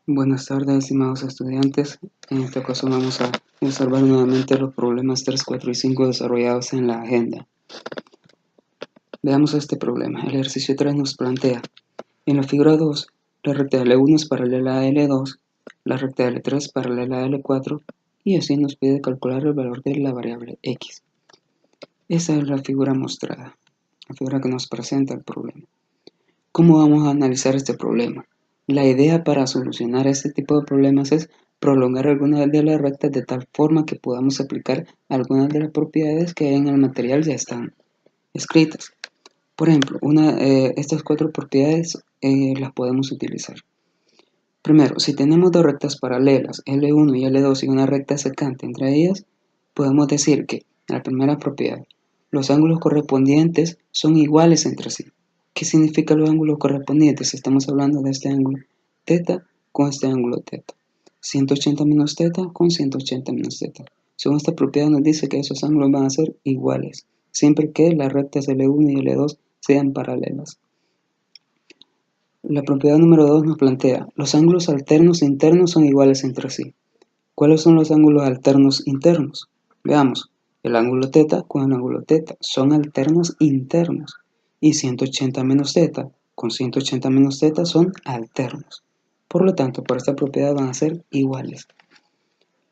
Buenas tardes, estimados estudiantes. En esta ocasión vamos a observar nuevamente los problemas 3, 4 y 5 desarrollados en la agenda. Veamos este problema. El ejercicio 3 nos plantea: en la figura 2, la recta L1 es paralela a L2, la recta L3 paralela a L4, y así nos pide calcular el valor de la variable X. Esa es la figura mostrada, la figura que nos presenta el problema. ¿Cómo vamos a analizar este problema? La idea para solucionar este tipo de problemas es prolongar algunas de las rectas de tal forma que podamos aplicar algunas de las propiedades que en el material ya están escritas. Por ejemplo, estas 4 propiedades las podemos utilizar. Primero, si tenemos dos rectas paralelas, L1 y L2, y una recta secante entre ellas, podemos decir que, la primera propiedad, los ángulos correspondientes son iguales entre sí. ¿Qué significa los ángulos correspondientes? Estamos hablando de este ángulo θ con este ángulo θ. 180 menos θ con 180 menos θ. Según esta propiedad nos dice que esos ángulos van a ser iguales, siempre que las rectas L1 y L2 sean paralelas. La propiedad número 2 nos plantea: los ángulos alternos e internos son iguales entre sí. ¿Cuáles son los ángulos alternos internos? Veamos, el ángulo θ con el ángulo θ son alternos internos, y 180 menos θ con 180 menos θ son alternos. Por lo tanto, por esta propiedad van a ser iguales.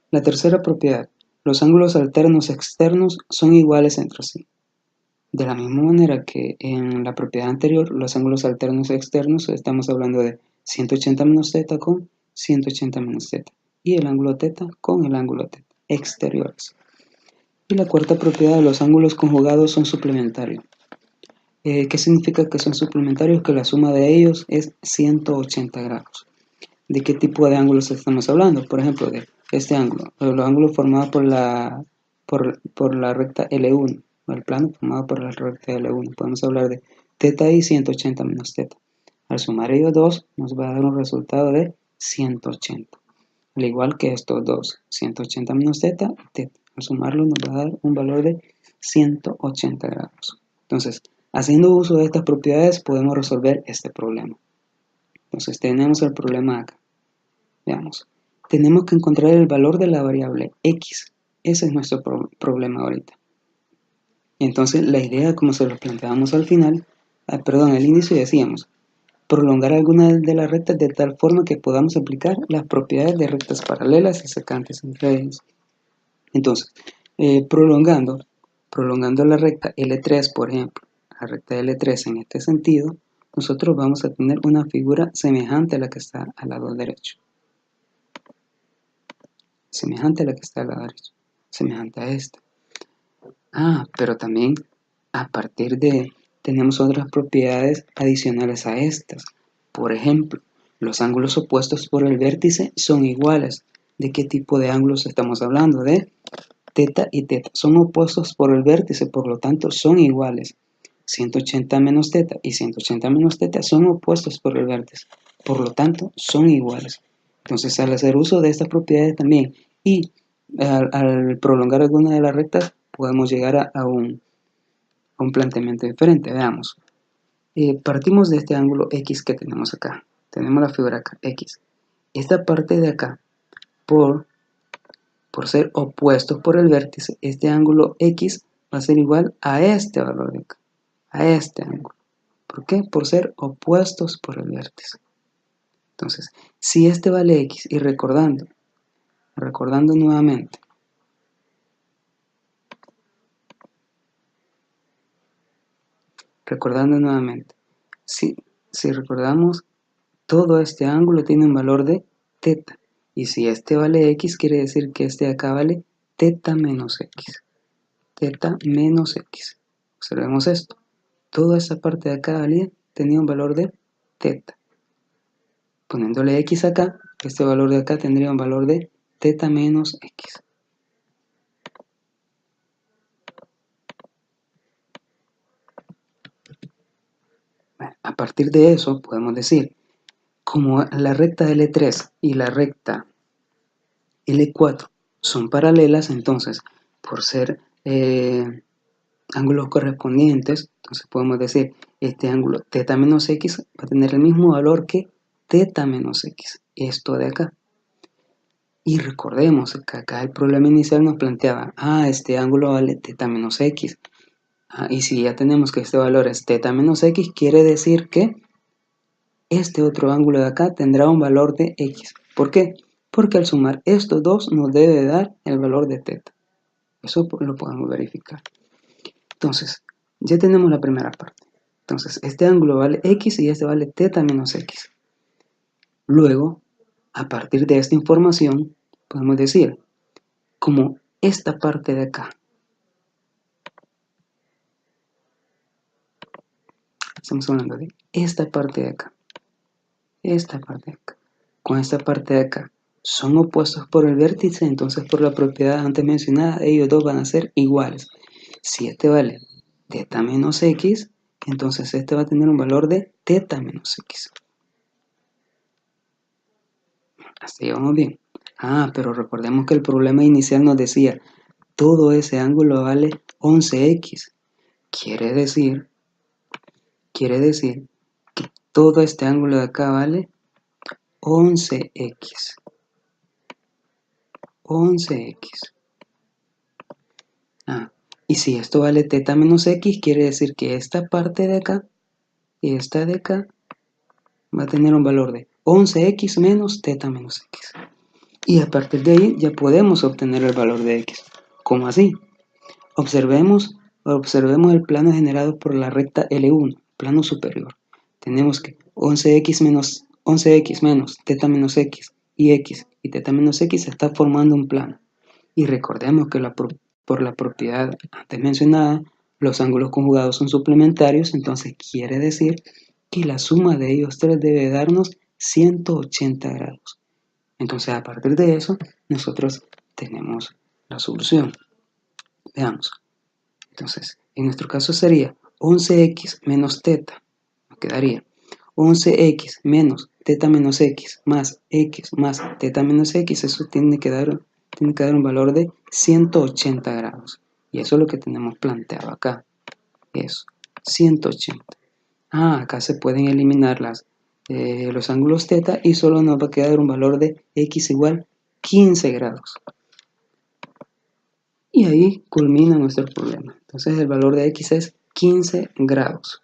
La tercera propiedad: los ángulos alternos externos son iguales entre sí. De la misma manera que en la propiedad anterior, los ángulos alternos externos, estamos hablando de 180 menos θ con 180 menos θ, y el ángulo θ con el ángulo θ, exteriores. Y la cuarta propiedad: los ángulos conjugados son suplementarios. ¿Qué significa que son suplementarios? Que la suma de ellos es 180 grados. ¿De qué tipo de ángulos estamos hablando? Por ejemplo, de este ángulo, los ángulos formados por la recta L1, o el plano formado por la recta L1. Podemos hablar de θ y 180 menos θ. Al sumar ellos dos, nos va a dar un resultado de 180. Al igual que estos dos, 180 menos θ y θ. Al sumarlo nos va a dar un valor de 180 grados. Entonces, haciendo uso de estas propiedades, podemos resolver este problema. Entonces, tenemos el problema acá. Veamos. Tenemos que encontrar el valor de la variable X. Ese es nuestro problema ahorita. Entonces, la idea, como se lo planteábamos al final, al inicio decíamos, prolongar algunas de las rectas de tal forma que podamos aplicar las propiedades de rectas paralelas y secantes entre ellas. Entonces, prolongando la recta L3, por ejemplo, la recta L3 en este sentido, nosotros vamos a tener una figura semejante a la que está al lado derecho. Semejante a la que está al lado derecho. Semejante a esta. Pero también a partir de tenemos otras propiedades adicionales a estas. Por ejemplo, los ángulos opuestos por el vértice son iguales. ¿De qué tipo de ángulos estamos hablando? De θ y θ. Son opuestos por el vértice, por lo tanto son iguales. 180 menos θ y 180 menos θ son opuestos por el vértice, por lo tanto son iguales. Entonces, al hacer uso de estas propiedades también y al prolongar alguna de las rectas, podemos llegar a un planteamiento diferente. Veamos. Partimos de este ángulo X que tenemos acá. Tenemos la figura acá, X. Esta parte de acá, por ser opuestos por el vértice, este ángulo X va a ser igual a este valor de acá, a este ángulo. ¿Por qué? Por ser opuestos por el vértice. Entonces, si este vale X, y recordando nuevamente, si recordamos, todo este ángulo tiene un valor de θ, y si este vale X, quiere decir que este de acá vale θ menos X. θ menos X. Observemos esto. Toda esta parte de acá tenía un valor de θ. Poniéndole X acá, este valor de acá tendría un valor de θ menos X. A partir de eso podemos decir, como la recta L3 y la recta L4 son paralelas, entonces por ser ángulos correspondientes, entonces podemos decir este ángulo θ menos X va a tener el mismo valor que θ menos X. esto de acá. Y recordemos que acá el problema inicial nos planteaba, este ángulo vale θ menos x. Y si ya tenemos que este valor es θ menos x, quiere decir que este otro ángulo de acá tendrá un valor de x. ¿Por qué? Porque al sumar estos dos nos debe dar el valor de θ. Eso lo podemos verificar. Entonces, ya tenemos la primera parte. Entonces, este ángulo vale x y este vale θ menos x. Luego, a partir de esta información, podemos decir, como esta parte de acá, estamos hablando de esta parte de acá, con esta parte de acá, son opuestos por el vértice, entonces por la propiedad antes mencionada, ellos dos van a ser iguales. Si este vale θ menos x, entonces este va a tener un valor de θ menos x. Hasta ahí vamos bien. Pero recordemos que el problema inicial nos decía, todo ese ángulo vale 11x. Quiere decir que todo este ángulo de acá vale 11x. 11x. Y si esto vale θ menos x, quiere decir que esta parte de acá y esta de acá va a tener un valor de 11x menos θ menos x. Y a partir de ahí ya podemos obtener el valor de x. ¿Cómo así? Observemos el plano generado por la recta L1, plano superior. Tenemos que 11x menos θ menos x y θ menos x está formando un plano. Y recordemos que por la propiedad antes mencionada, los ángulos conjugados son suplementarios, entonces quiere decir que la suma de ellos tres debe darnos 180 grados. Entonces, a partir de eso, nosotros tenemos la solución. Veamos. Entonces, en nuestro caso sería 11x menos θ. Nos quedaría 11x menos θ menos x más θ menos x. Eso tiene que dar un valor de 180 grados. Y eso es lo que tenemos planteado acá. Eso, 180. Acá se pueden eliminar los ángulos θ y solo nos va a quedar un valor de x igual 15 grados. Y ahí culmina nuestro problema. Entonces el valor de x es 15 grados.